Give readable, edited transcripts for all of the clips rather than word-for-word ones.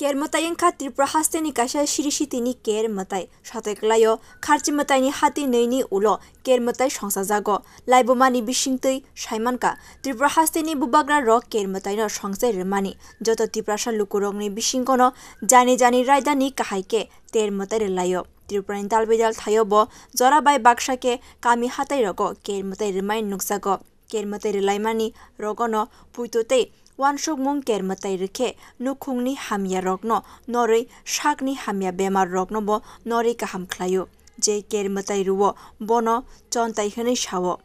Kermatayin ka Tripura hasteni kasha shirishitini kermatai shateklayo kharchimataini hati neini ulo kermatai songsajago laibomani bishingtei shaimanka Tripura hasteni bubagra rok kermataino songsai remani joto Tripura lukurogni bishingono jani raidani kahaike termatai relayo Tripura dalbedal thayobo jorabai bakshake kami hatai rogo kermatai remai nuksago kermatai relaimani rogono puitote Wansuk mung kermatai rike nukungni hamya rokno nori shakni hamya bemar rokno bo nori kaham klayo je kermatai ruwo bono chontai hene shawo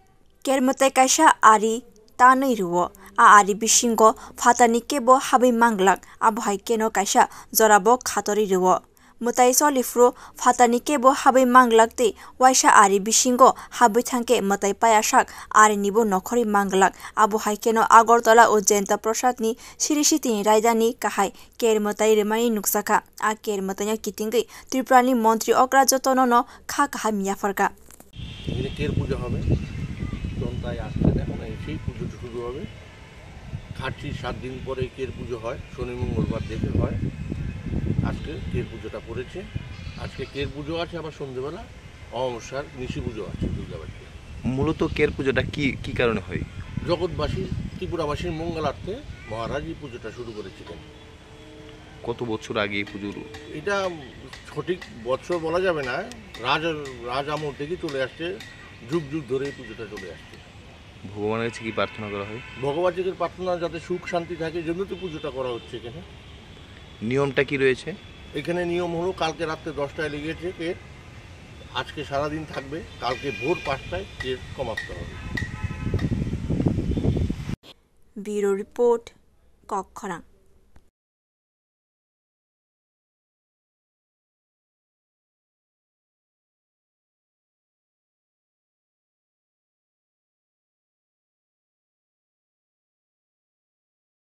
kermatai kaisa ari tanai ruwo a ari bisingo phatani kebo habai manglak abohai keno kaisa jorabo khatori ruwo mutai solifru phatani kebo habai manglakte waisa ari bisingo habai thangke mutai payasak ari nibo nokhori manglak abohai keno Agartala o Jayanta Prasad ni Sirishitini raidani kahai kermatai remani nuksaka a kermatanya kitingai Tripurani মন্ত্রী অগ্রাজতনন খা কাহা মিয়াফারকা এখানে কের পূজা হবে চন্তায় আসছে এখন সেই পুজো শুরু হবে খাটছি 7 দিন পরে কের পুজো হয় শনি মঙ্গলবার দেখে হয় আজকে কের পুজোটা পড়েছে আজকে কের পুজো আছে আবার সন্ধ্যাবেলা অমাবস্যার নিশি পুজো আছে দুর্গাবাড়িতে মূলত কের পুজোটা কি কারণে হয় জগৎবাসী ত্রিপুরাবাসীর মঙ্গলার্থে মহারাজ এই পুজোটা শুরু করেছিলেন কত বছর আগে এই পুজোর এটা সঠিক বছর বলা যাবে না রাজ আমল থেকে চলে আসছে যুগ ধরে এই পুজোটা চলে আসছে ভগবানের কাছে কি প্রার্থনা করা হয় ভগবানের প্রার্থনা যাতে সুখ শান্তি থাকে জন্য তো পুজোটা করা হচ্ছে এখানে নিয়মটা কি রয়েছে এখানে নিয়ম হলো কালকে রাতে 10টায় লেগেছে কে আজকে সারাদিন থাকবে কালকে ভোর 5টায় কে সমাপ্ত হবে ব্যুরো রিপোর্ট কক্ষরাং।